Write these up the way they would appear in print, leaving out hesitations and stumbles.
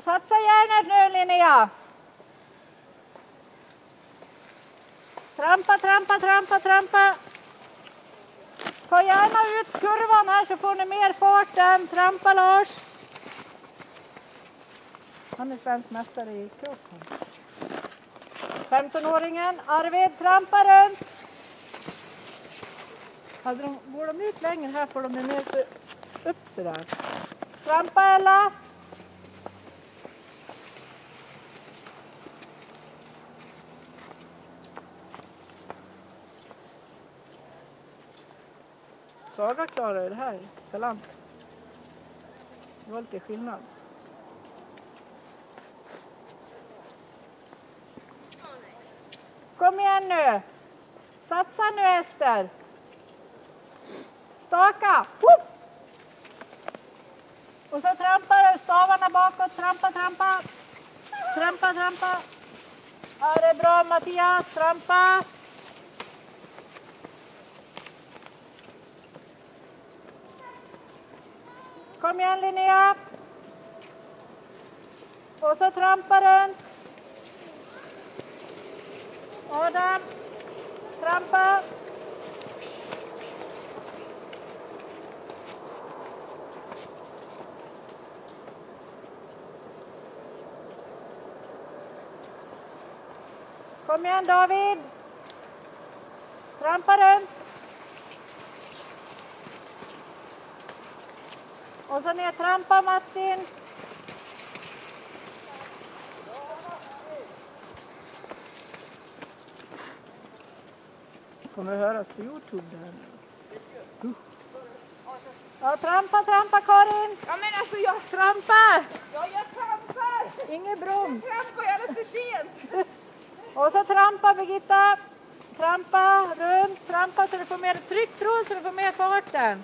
Satsa järnet nu, Linnea. Trampa, trampa, trampa, trampa. Ta gärna ut kurvan här så får ni mer farten. Trampa, Lars. Han är svensk mästare i crossen. 15-åringen Arvid, trampa runt. Går de ut längre här får de med sig upp så där. Trampa, Ella. Saga klarar det här. Galant. Det var lite skillnad. Kom igen nu. Satsa nu, Ester. Staka. Och så trampar du stavarna bakåt. Trampa, trampa. Trampa, trampa. Ja, det är bra, Mattias. Trampa. Kom igen, Linnea. Och så trampa runt. Adam. Trampa. Kom igen, David. Trampa runt. Och så ner trampa, Martin. Kommer höras på YouTube där. Ja, trampa, trampa, Karin. Ja, men alltså jag Trampa. Ja, jag trampar. Inget brom. Jag trampar alldeles för sent. Och så trampa, Birgitta. Trampa runt, trampa så du får mer tryckprov så du får mer farten.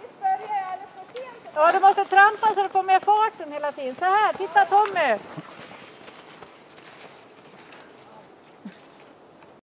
Visst börjar jag alldeles för sent. Ja, du måste trampa så du får mer farten hela tiden. Så här, titta Tommy.